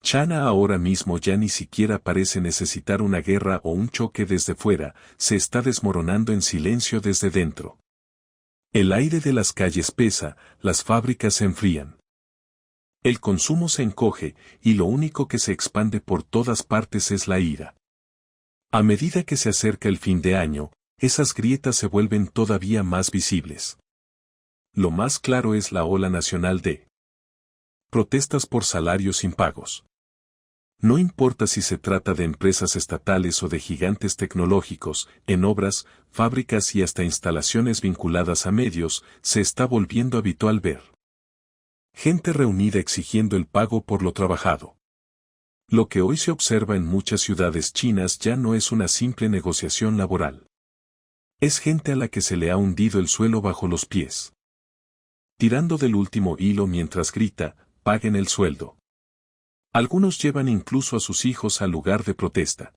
China ahora mismo ya ni siquiera parece necesitar una guerra o un choque desde fuera, se está desmoronando en silencio desde dentro. El aire de las calles pesa, las fábricas se enfrían. El consumo se encoge, y lo único que se expande por todas partes es la ira. A medida que se acerca el fin de año, esas grietas se vuelven todavía más visibles. Lo más claro es la ola nacional de protestas por salarios impagos. No importa si se trata de empresas estatales o de gigantes tecnológicos, en obras, fábricas y hasta instalaciones vinculadas a medios, se está volviendo habitual ver gente reunida exigiendo el pago por lo trabajado. Lo que hoy se observa en muchas ciudades chinas ya no es una simple negociación laboral. Es gente a la que se le ha hundido el suelo bajo los pies. Tirando del último hilo mientras grita, paguen el sueldo. Algunos llevan incluso a sus hijos al lugar de protesta.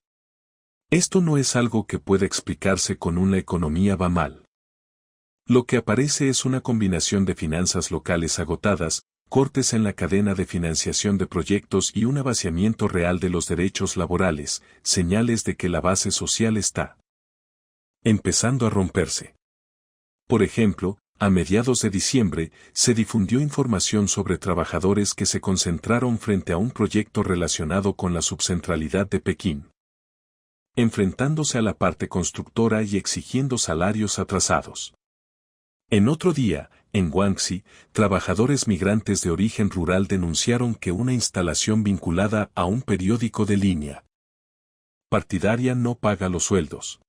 Esto no es algo que pueda explicarse con una economía va mal. Lo que aparece es una combinación de finanzas locales agotadas, cortes en la cadena de financiación de proyectos y un vaciamiento real de los derechos laborales, señales de que la base social está empezando a romperse. Por ejemplo, a mediados de diciembre, se difundió información sobre trabajadores que se concentraron frente a un proyecto relacionado con la subcentralidad de Pekín, enfrentándose a la parte constructora y exigiendo salarios atrasados. En otro día, en Guangxi, trabajadores migrantes de origen rural denunciaron que una instalación vinculada a un periódico de línea partidaria no paga los sueldos.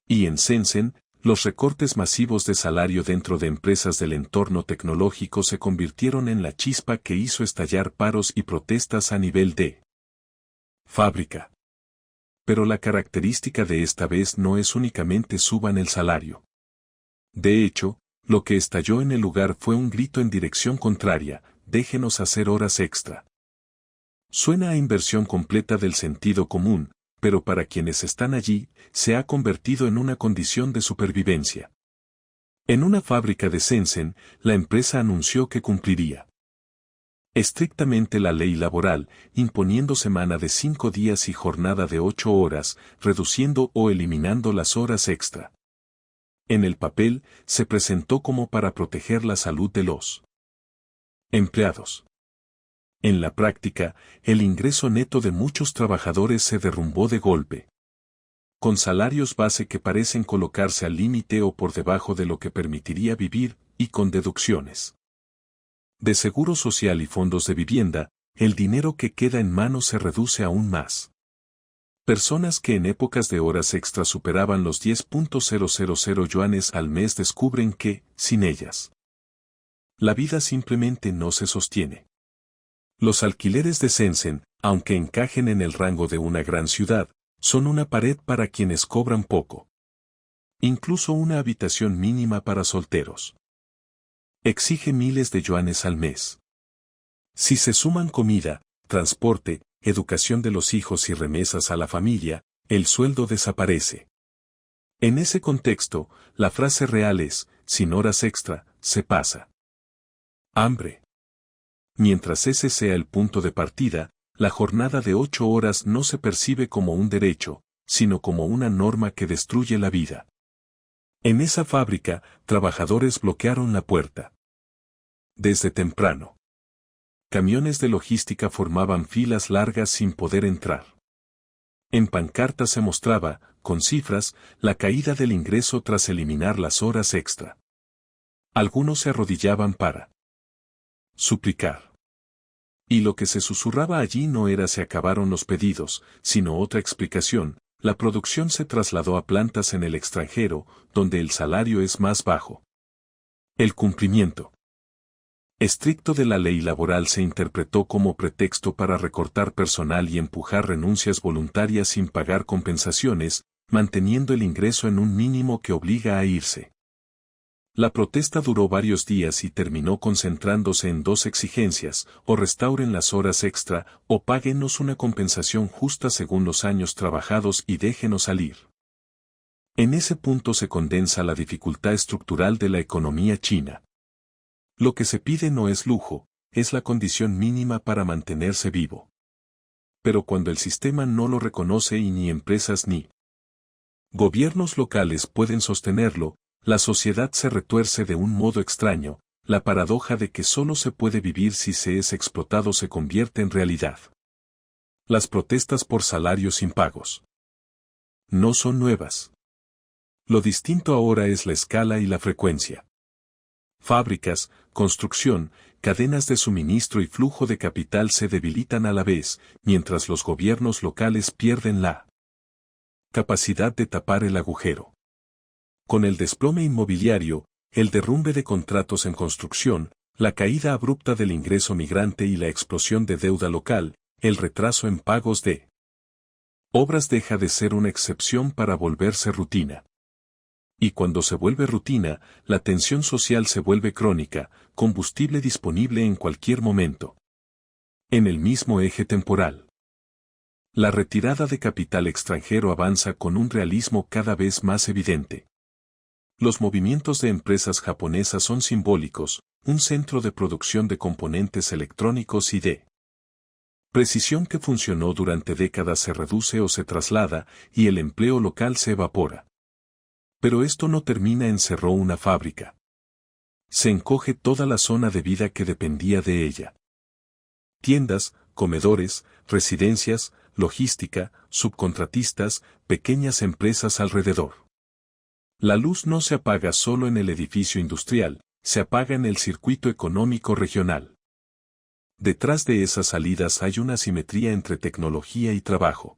Y en Shenzhen, los recortes masivos de salario dentro de empresas del entorno tecnológico se convirtieron en la chispa que hizo estallar paros y protestas a nivel de fábrica. Pero la característica de esta vez no es únicamente suban el salario. De hecho, lo que estalló en el lugar fue un grito en dirección contraria, déjenos hacer horas extra. Suena a inversión completa del sentido común, pero para quienes están allí, se ha convertido en una condición de supervivencia. En una fábrica de Shenzhen, la empresa anunció que cumpliría estrictamente la ley laboral, imponiendo semana de 5 días y jornada de 8 horas, reduciendo o eliminando las horas extra. En el papel, se presentó como para proteger la salud de los empleados. En la práctica, el ingreso neto de muchos trabajadores se derrumbó de golpe. Con salarios base que parecen colocarse al límite o por debajo de lo que permitiría vivir, y con deducciones de seguro social y fondos de vivienda, el dinero que queda en mano se reduce aún más. Personas que en épocas de horas extra superaban los 10.000 yuanes al mes descubren que, sin ellas, la vida simplemente no se sostiene. Los alquileres de Shenzhen, aunque encajen en el rango de una gran ciudad, son una pared para quienes cobran poco. Incluso una habitación mínima para solteros exige miles de yuanes al mes. Si se suman comida, transporte, educación de los hijos y remesas a la familia, el sueldo desaparece. En ese contexto, la frase real es, sin horas extra, se pasa hambre. Mientras ese sea el punto de partida, la jornada de 8 horas no se percibe como un derecho, sino como una norma que destruye la vida. En esa fábrica, trabajadores bloquearon la puerta desde temprano. Camiones de logística formaban filas largas sin poder entrar. En pancartas se mostraba, con cifras, la caída del ingreso tras eliminar las horas extra. Algunos se arrodillaban para suplicar. Y lo que se susurraba allí no era se acabaron los pedidos, sino otra explicación: la producción se trasladó a plantas en el extranjero, donde el salario es más bajo. El cumplimiento estricto de la ley laboral se interpretó como pretexto para recortar personal y empujar renuncias voluntarias sin pagar compensaciones, manteniendo el ingreso en un mínimo que obliga a irse. La protesta duró varios días y terminó concentrándose en dos exigencias: o restauren las horas extra, o páguenos una compensación justa según los años trabajados y déjenos salir. En ese punto se condensa la dificultad estructural de la economía china. Lo que se pide no es lujo, es la condición mínima para mantenerse vivo. pero cuando el sistema no lo reconoce y ni empresas ni gobiernos locales pueden sostenerlo, la sociedad se retuerce de un modo extraño, la paradoja de que solo se puede vivir si se es explotado se convierte en realidad. Las protestas por salarios impagos no son nuevas. Lo distinto ahora es la escala y la frecuencia. Fábricas, construcción, cadenas de suministro y flujo de capital se debilitan a la vez, mientras los gobiernos locales pierden la capacidad de tapar el agujero. Con el desplome inmobiliario, el derrumbe de contratos en construcción, la caída abrupta del ingreso migrante y la explosión de deuda local, el retraso en pagos de obras deja de ser una excepción para volverse rutina. Y cuando se vuelve rutina, la tensión social se vuelve crónica, combustible disponible en cualquier momento. En el mismo eje temporal. La retirada de capital extranjero avanza con un realismo cada vez más evidente. Los movimientos de empresas japonesas son simbólicos, un centro de producción de componentes electrónicos y de precisión que funcionó durante décadas se reduce o se traslada, y el empleo local se evapora. Pero esto no termina en cerró una fábrica. Se encoge toda la zona de vida que dependía de ella. Tiendas, comedores, residencias, logística, subcontratistas, pequeñas empresas alrededor. La luz no se apaga solo en el edificio industrial, se apaga en el circuito económico regional. Detrás de esas salidas hay una simetría entre tecnología y trabajo.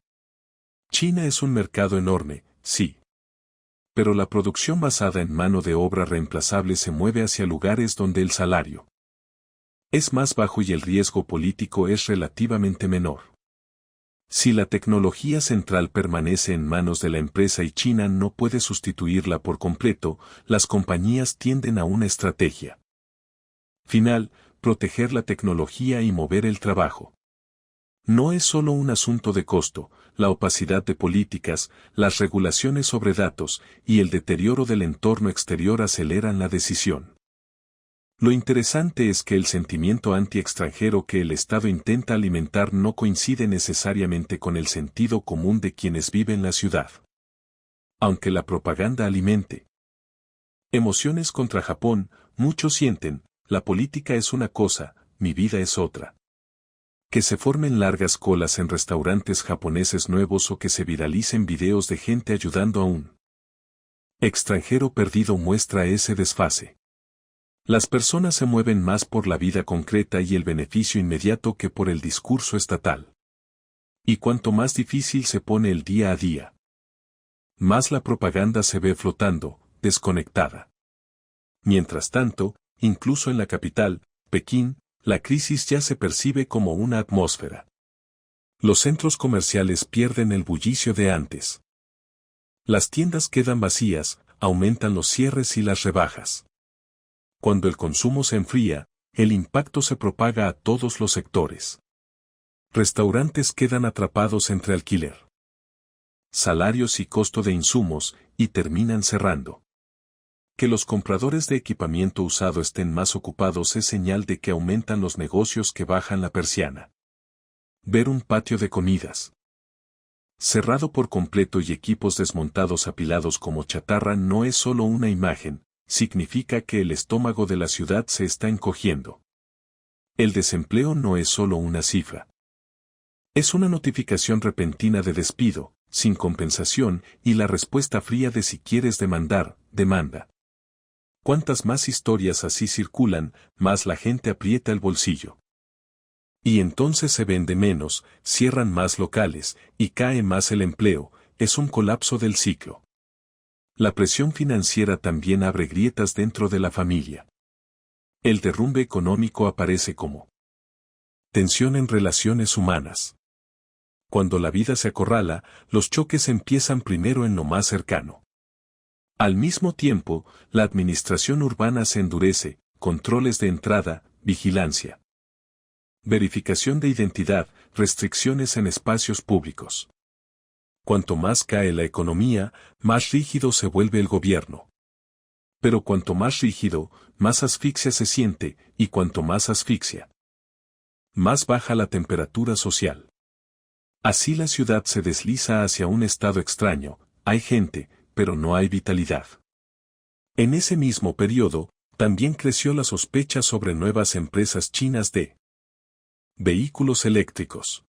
China es un mercado enorme, sí. Pero la producción basada en mano de obra reemplazable se mueve hacia lugares donde el salario es más bajo y el riesgo político es relativamente menor. Si la tecnología central permanece en manos de la empresa y China no puede sustituirla por completo, las compañías tienden a una estrategia final, proteger la tecnología y mover el trabajo. No es solo un asunto de costo, la opacidad de políticas, las regulaciones sobre datos y el deterioro del entorno exterior aceleran la decisión. Lo interesante es que el sentimiento anti-extranjero que el Estado intenta alimentar no coincide necesariamente con el sentido común de quienes viven en la ciudad. Aunque la propaganda alimente emociones contra Japón, muchos sienten, la política es una cosa, mi vida es otra. Que se formen largas colas en restaurantes japoneses nuevos o que se viralicen videos de gente ayudando a un extranjero perdido muestra ese desfase. Las personas se mueven más por la vida concreta y el beneficio inmediato que por el discurso estatal. Y cuanto más difícil se pone el día a día, más la propaganda se ve flotando, desconectada. Mientras tanto, incluso en la capital, Pekín, la crisis ya se percibe como una atmósfera. Los centros comerciales pierden el bullicio de antes. Las tiendas quedan vacías, aumentan los cierres y las rebajas. Cuando el consumo se enfría, el impacto se propaga a todos los sectores. Restaurantes quedan atrapados entre alquiler, salarios y costo de insumos, y terminan cerrando. Que los compradores de equipamiento usado estén más ocupados es señal de que aumentan los negocios que bajan la persiana. Ver un patio de comidas cerrado por completo y equipos desmontados apilados como chatarra no es solo una imagen, significa que el estómago de la ciudad se está encogiendo. El desempleo no es solo una cifra. Es una notificación repentina de despido, sin compensación, y la respuesta fría de si quieres demandar, demanda. Cuantas más historias así circulan, más la gente aprieta el bolsillo. Y entonces se vende menos, cierran más locales, y cae más el empleo, es un colapso del ciclo. La presión financiera también abre grietas dentro de la familia. El derrumbe económico aparece como tensión en relaciones humanas. Cuando la vida se acorrala, los choques empiezan primero en lo más cercano. Al mismo tiempo, la administración urbana se endurece, controles de entrada, vigilancia, verificación de identidad, restricciones en espacios públicos. Cuanto más cae la economía, más rígido se vuelve el gobierno. Pero cuanto más rígido, más asfixia se siente, y cuanto más asfixia, más baja la temperatura social. Así la ciudad se desliza hacia un estado extraño, hay gente, pero no hay vitalidad. En ese mismo periodo, también creció la sospecha sobre nuevas empresas chinas de vehículos eléctricos.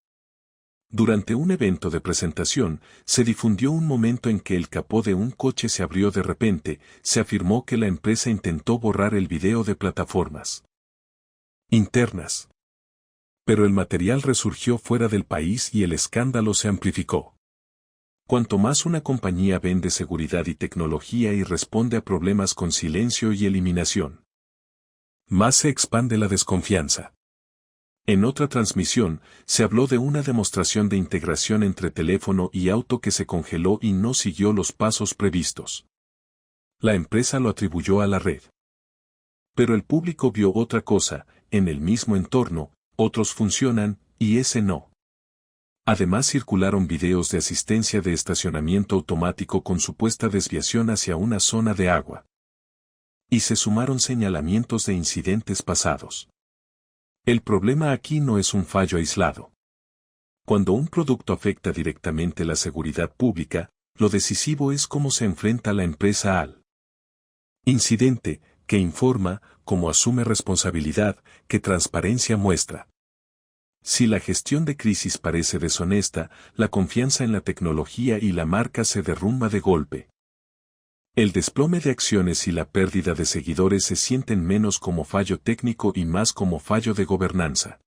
Durante un evento de presentación, se difundió un momento en que el capó de un coche se abrió de repente, se afirmó que la empresa intentó borrar el video de plataformas internas. Pero el material resurgió fuera del país y el escándalo se amplificó. Cuanto más una compañía vende seguridad y tecnología y responde a problemas con silencio y eliminación, más se expande la desconfianza. En otra transmisión, se habló de una demostración de integración entre teléfono y auto que se congeló y no siguió los pasos previstos. La empresa lo atribuyó a la red. Pero el público vio otra cosa, en el mismo entorno, otros funcionan, y ese no. Además circularon videos de asistencia de estacionamiento automático con supuesta desviación hacia una zona de agua. Y se sumaron señalamientos de incidentes pasados. El problema aquí no es un fallo aislado. Cuando un producto afecta directamente la seguridad pública, lo decisivo es cómo se enfrenta la empresa al incidente, qué informa, cómo asume responsabilidad, qué transparencia muestra. Si la gestión de crisis parece deshonesta, la confianza en la tecnología y la marca se derrumba de golpe. El desplome de acciones y la pérdida de seguidores se sienten menos como fallo técnico y más como fallo de gobernanza.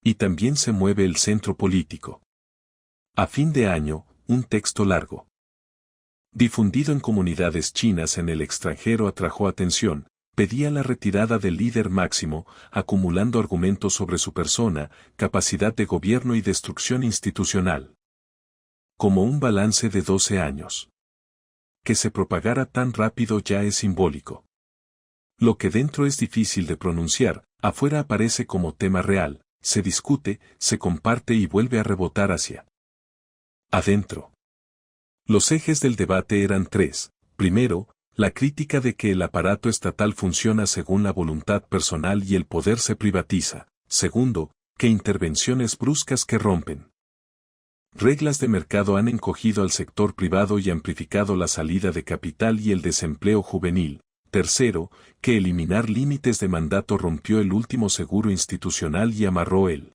Y también se mueve el centro político. A fin de año, un texto largo, difundido en comunidades chinas en el extranjero atrajo atención, pedía la retirada del líder máximo, acumulando argumentos sobre su persona, capacidad de gobierno y destrucción institucional. Como un balance de 12 años. Que se propagara tan rápido ya es simbólico. Lo que dentro es difícil de pronunciar, afuera aparece como tema real, se discute, se comparte y vuelve a rebotar hacia adentro. Los ejes del debate eran tres. Primero, la crítica de que el aparato estatal funciona según la voluntad personal y el poder se privatiza. Segundo, que intervenciones bruscas que rompen reglas de mercado han encogido al sector privado y amplificado la salida de capital y el desempleo juvenil. Tercero, que eliminar límites de mandato rompió el último seguro institucional y amarró el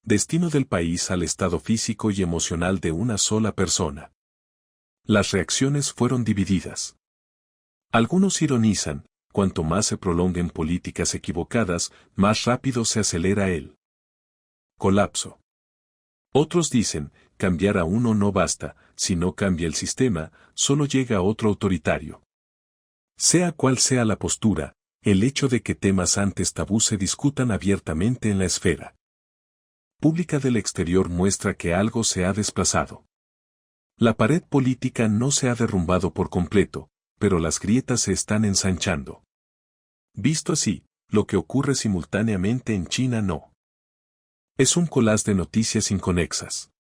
destino del país al estado físico y emocional de una sola persona. Las reacciones fueron divididas. Algunos ironizan, cuanto más se prolonguen políticas equivocadas, más rápido se acelera el colapso. Otros dicen, cambiar a uno no basta, si no cambia el sistema, solo llega otro autoritario. Sea cual sea la postura, el hecho de que temas antes tabú se discutan abiertamente en la esfera pública del exterior muestra que algo se ha desplazado. La pared política no se ha derrumbado por completo, pero las grietas se están ensanchando. Visto así, lo que ocurre simultáneamente en China no es un collage de noticias inconexas.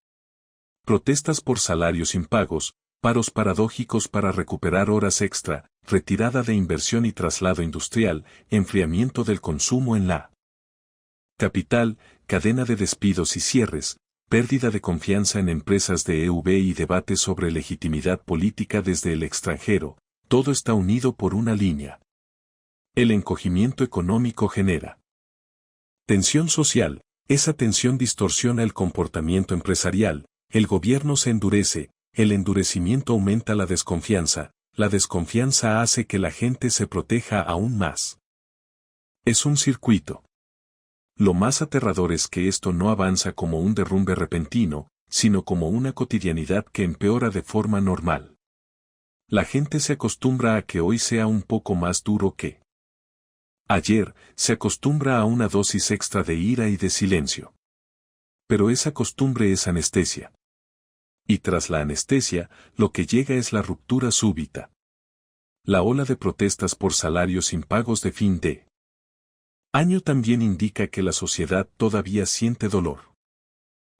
Protestas por salarios impagos, paros paradójicos para recuperar horas extra, retirada de inversión y traslado industrial, enfriamiento del consumo en la capital, cadena de despidos y cierres, pérdida de confianza en empresas de EV y debate sobre legitimidad política desde el extranjero, todo está unido por una línea. El encogimiento económico genera tensión social. Esa tensión distorsiona el comportamiento empresarial, el gobierno se endurece, el endurecimiento aumenta la desconfianza hace que la gente se proteja aún más. Es un circuito. Lo más aterrador es que esto no avanza como un derrumbe repentino, sino como una cotidianidad que empeora de forma normal. La gente se acostumbra a que hoy sea un poco más duro que ayer, se acostumbra a una dosis extra de ira y de silencio. Pero esa costumbre es anestesia. Y tras la anestesia, lo que llega es la ruptura súbita. La ola de protestas por salarios impagos de fin de año también indica que la sociedad todavía siente dolor.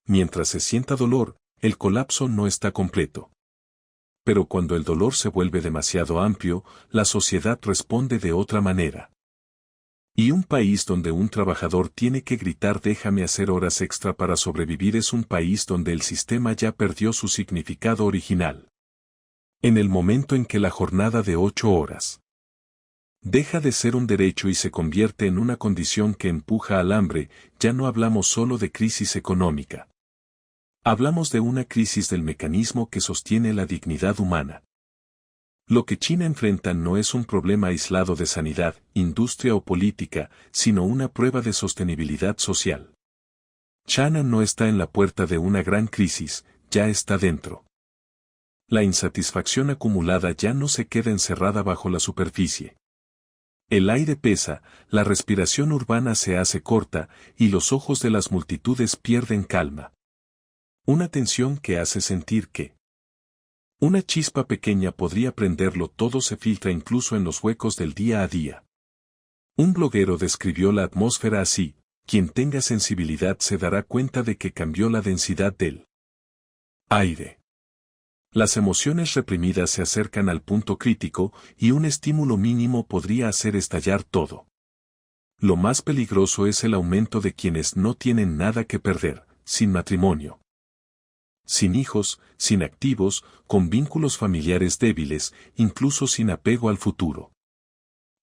Mientras se sienta dolor, el colapso no está completo. Pero cuando el dolor se vuelve demasiado amplio, la sociedad responde de otra manera. Y un país donde un trabajador tiene que gritar déjame hacer horas extra para sobrevivir es un país donde el sistema ya perdió su significado original. En el momento en que la jornada de 8 horas deja de ser un derecho y se convierte en una condición que empuja al hambre, ya no hablamos solo de crisis económica. Hablamos de una crisis del mecanismo que sostiene la dignidad humana. Lo que China enfrenta no es un problema aislado de sanidad, industria o política, sino una prueba de sostenibilidad social. China no está en la puerta de una gran crisis, ya está dentro. La insatisfacción acumulada ya no se queda encerrada bajo la superficie. El aire pesa, la respiración urbana se hace corta y los ojos de las multitudes pierden calma. Una tensión que hace sentir que una chispa pequeña podría prenderlo todo se filtra incluso en los huecos del día a día. Un bloguero describió la atmósfera así: quien tenga sensibilidad se dará cuenta de que cambió la densidad del aire. Las emociones reprimidas se acercan al punto crítico y un estímulo mínimo podría hacer estallar todo. Lo más peligroso es el aumento de quienes no tienen nada que perder, sin matrimonio, sin hijos, sin activos, con vínculos familiares débiles, incluso sin apego al futuro.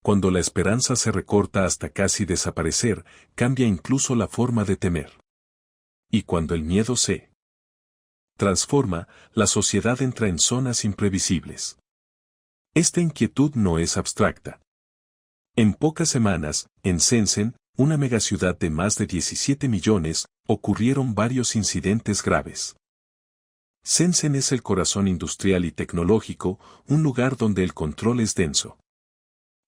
Cuando la esperanza se recorta hasta casi desaparecer, cambia incluso la forma de temer. Y cuando el miedo se transforma, la sociedad entra en zonas imprevisibles. Esta inquietud no es abstracta. En pocas semanas, en Shenzhen, una megaciudad de más de 17 millones, ocurrieron varios incidentes graves. Shenzhen es el corazón industrial y tecnológico, un lugar donde el control es denso.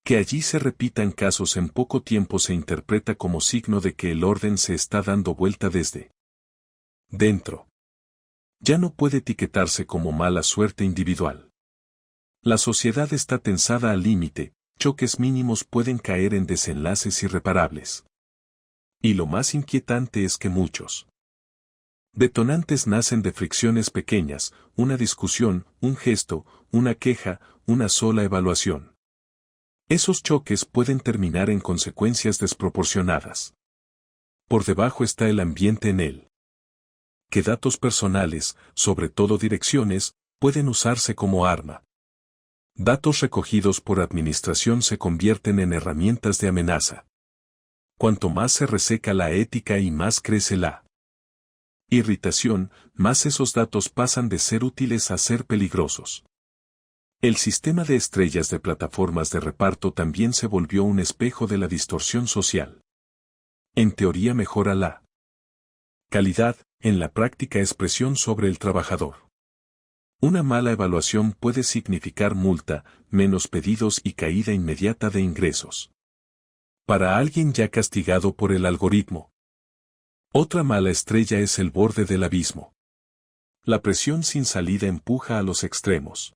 Que allí se repitan casos en poco tiempo se interpreta como signo de que el orden se está dando vuelta desde dentro. Ya no puede etiquetarse como mala suerte individual. La sociedad está tensada al límite, choques mínimos pueden caer en desenlaces irreparables. Y lo más inquietante es que muchos detonantes nacen de fricciones pequeñas, una discusión, un gesto, una queja, una sola evaluación. Esos choques pueden terminar en consecuencias desproporcionadas. Por debajo está el ambiente en él. Que datos personales, sobre todo direcciones, pueden usarse como arma. Datos recogidos por administración se convierten en herramientas de amenaza. Cuanto más se reseca la ética y más crece la irritación, más esos datos pasan de ser útiles a ser peligrosos. El sistema de estrellas de plataformas de reparto también se volvió un espejo de la distorsión social. En teoría mejora la calidad, en la práctica es presión sobre el trabajador. Una mala evaluación puede significar multa, menos pedidos y caída inmediata de ingresos. Para alguien ya castigado por el algoritmo. Otra mala estrella es el borde del abismo. La presión sin salida empuja a los extremos.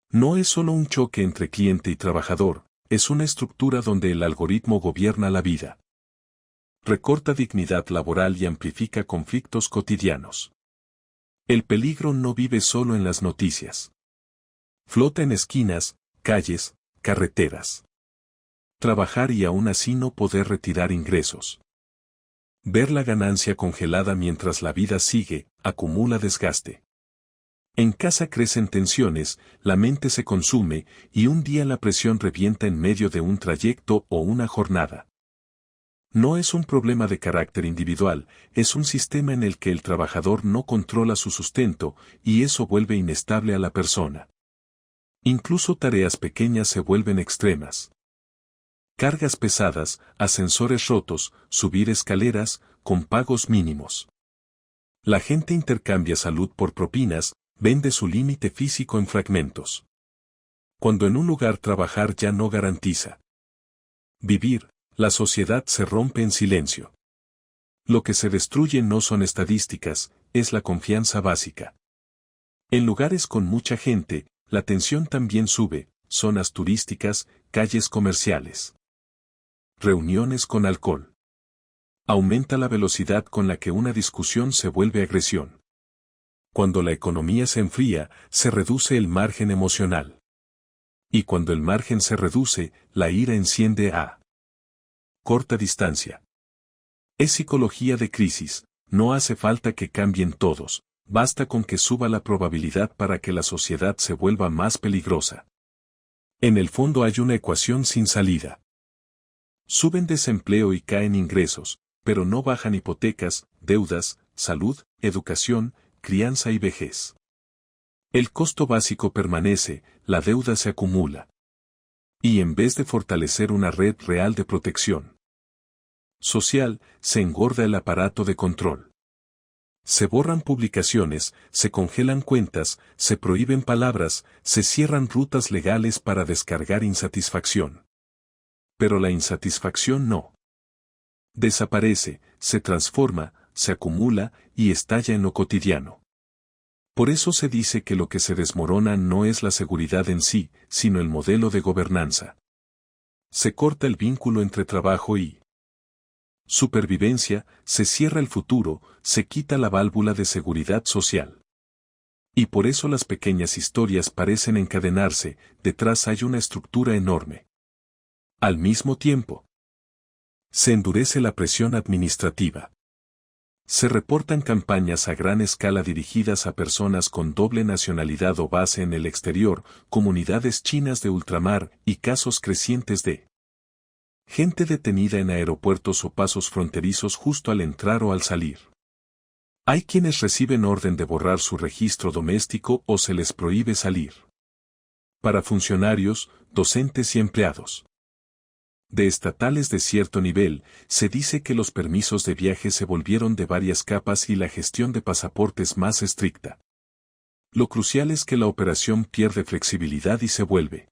No es solo un choque entre cliente y trabajador, es una estructura donde el algoritmo gobierna la vida. Recorta dignidad laboral y amplifica conflictos cotidianos. El peligro no vive solo en las noticias. Flota en esquinas, calles, carreteras. Trabajar y aún así no poder retirar ingresos. Ver la ganancia congelada mientras la vida sigue, acumula desgaste. En casa crecen tensiones, la mente se consume, y un día la presión revienta en medio de un trayecto o una jornada. No es un problema de carácter individual, es un sistema en el que el trabajador no controla su sustento, y eso vuelve inestable a la persona. Incluso tareas pequeñas se vuelven extremas. Cargas pesadas, ascensores rotos, subir escaleras, con pagos mínimos. La gente intercambia salud por propinas, vende su límite físico en fragmentos. Cuando en un lugar trabajar ya no garantiza vivir, la sociedad se rompe en silencio. Lo que se destruye no son estadísticas, es la confianza básica. En lugares con mucha gente, la tensión también sube, zonas turísticas, calles comerciales. Reuniones con alcohol. Aumenta la velocidad con la que una discusión se vuelve agresión. Cuando la economía se enfría, se reduce el margen emocional. Y cuando el margen se reduce, la ira enciende a corta distancia. Es psicología de crisis, no hace falta que cambien todos, basta con que suba la probabilidad para que la sociedad se vuelva más peligrosa. En el fondo hay una ecuación sin salida. Suben desempleo y caen ingresos, pero no bajan hipotecas, deudas, salud, educación, crianza y vejez. El costo básico permanece, la deuda se acumula. Y en vez de fortalecer una red real de protección social, se engorda el aparato de control. Se borran publicaciones, se congelan cuentas, se prohíben palabras, se cierran rutas legales para descargar insatisfacción. Pero la insatisfacción no desaparece, se transforma, se acumula y estalla en lo cotidiano. Por eso se dice que lo que se desmorona no es la seguridad en sí, sino el modelo de gobernanza. Se corta el vínculo entre trabajo y supervivencia, se cierra el futuro, se quita la válvula de seguridad social. Y por eso las pequeñas historias parecen encadenarse, detrás hay una estructura enorme. Al mismo tiempo, se endurece la presión administrativa. Se reportan campañas a gran escala dirigidas a personas con doble nacionalidad o base en el exterior, comunidades chinas de ultramar y casos crecientes de gente detenida en aeropuertos o pasos fronterizos justo al entrar o al salir. Hay quienes reciben orden de borrar su registro doméstico o se les prohíbe salir. Para funcionarios, docentes y empleados de estatales de cierto nivel, se dice que los permisos de viaje se volvieron de varias capas y la gestión de pasaportes más estricta. Lo crucial es que la operación pierde flexibilidad y se vuelve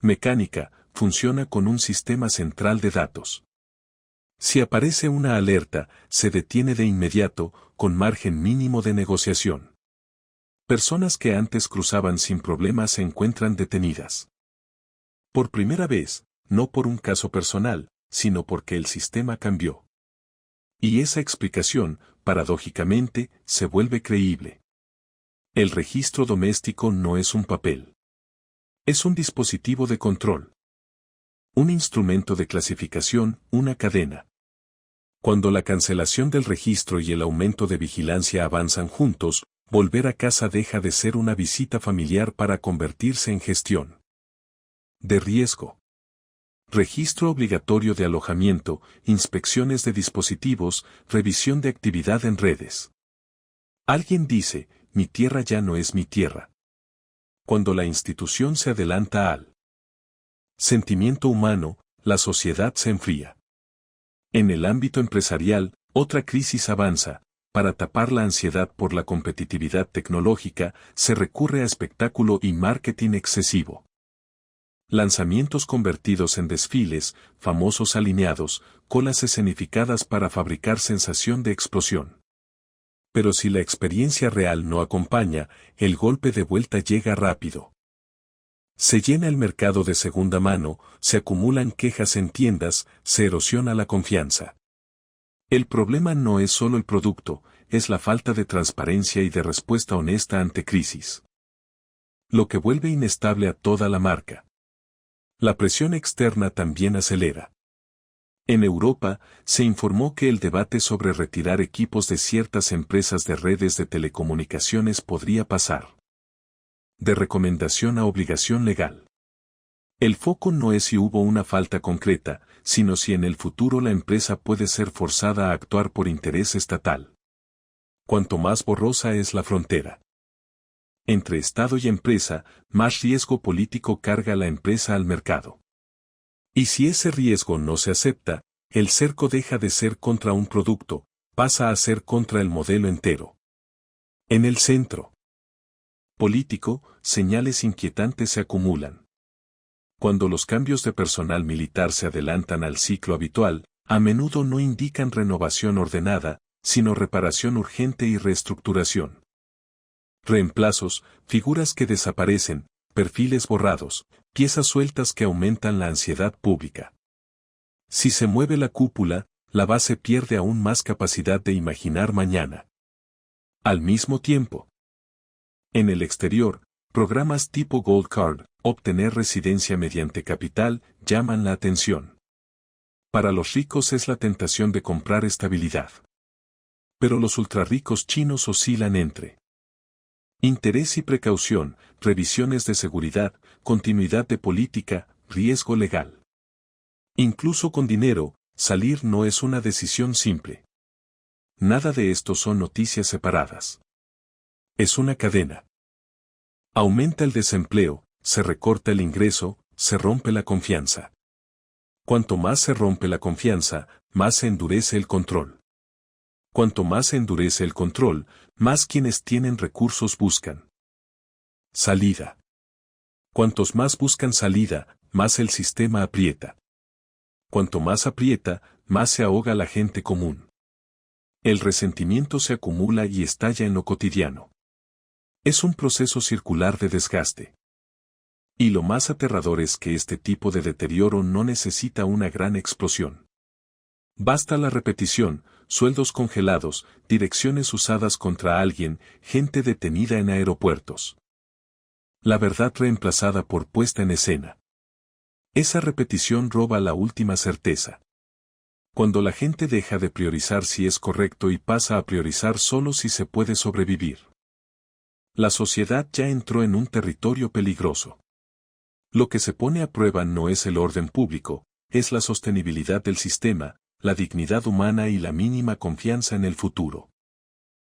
mecánica, funciona con un sistema central de datos. Si aparece una alerta, se detiene de inmediato, con margen mínimo de negociación. Personas que antes cruzaban sin problemas se encuentran detenidas. Por primera vez, no por un caso personal, sino porque el sistema cambió. Y esa explicación, paradójicamente, se vuelve creíble. El registro doméstico no es un papel. Es un dispositivo de control. Un instrumento de clasificación, una cadena. Cuando la cancelación del registro y el aumento de vigilancia avanzan juntos, volver a casa deja de ser una visita familiar para convertirse en gestión de riesgo. Registro obligatorio de alojamiento, inspecciones de dispositivos, revisión de actividad en redes. Alguien dice, mi tierra ya no es mi tierra. Cuando la institución se adelanta al sentimiento humano, la sociedad se enfría. En el ámbito empresarial, otra crisis avanza. Para tapar la ansiedad por la competitividad tecnológica, se recurre a espectáculo y marketing excesivo. Lanzamientos convertidos en desfiles, famosos alineados, colas escenificadas para fabricar sensación de explosión. Pero si la experiencia real no acompaña, el golpe de vuelta llega rápido. Se llena el mercado de segunda mano, se acumulan quejas en tiendas, se erosiona la confianza. El problema no es solo el producto, es la falta de transparencia y de respuesta honesta ante crisis. Lo que vuelve inestable a toda la marca. La presión externa también acelera. En Europa, se informó que el debate sobre retirar equipos de ciertas empresas de redes de telecomunicaciones podría pasar de recomendación a obligación legal. El foco no es si hubo una falta concreta, sino si en el futuro la empresa puede ser forzada a actuar por interés estatal. Cuanto más borrosa es la frontera entre Estado y empresa, más riesgo político carga la empresa al mercado. Y si ese riesgo no se acepta, el cerco deja de ser contra un producto, pasa a ser contra el modelo entero. En el centro político, señales inquietantes se acumulan. Cuando los cambios de personal militar se adelantan al ciclo habitual, a menudo no indican renovación ordenada, sino reparación urgente y reestructuración. Reemplazos, figuras que desaparecen, perfiles borrados, piezas sueltas que aumentan la ansiedad pública. Si se mueve la cúpula, la base pierde aún más capacidad de imaginar mañana. Al mismo tiempo, en el exterior, programas tipo Gold Card, obtener residencia mediante capital, llaman la atención. Para los ricos es la tentación de comprar estabilidad. Pero los ultrarricos chinos oscilan entre interés y precaución, revisiones de seguridad, continuidad de política, riesgo legal. Incluso con dinero, salir no es una decisión simple. Nada de esto son noticias separadas. Es una cadena. Aumenta el desempleo, se recorta el ingreso, se rompe la confianza. Cuanto más se rompe la confianza, más se endurece el control. Cuanto más se endurece el control, más quienes tienen recursos buscan salida. Cuantos más buscan salida, más el sistema aprieta. Cuanto más aprieta, más se ahoga la gente común. El resentimiento se acumula y estalla en lo cotidiano. Es un proceso circular de desgaste. Y lo más aterrador es que este tipo de deterioro no necesita una gran explosión. Basta la repetición, sueldos congelados, direcciones usadas contra alguien, gente detenida en aeropuertos. La verdad reemplazada por puesta en escena. Esa repetición roba la última certeza. Cuando la gente deja de priorizar si es correcto y pasa a priorizar solo si se puede sobrevivir. La sociedad ya entró en un territorio peligroso. Lo que se pone a prueba no es el orden público, es la sostenibilidad del sistema, la dignidad humana y la mínima confianza en el futuro.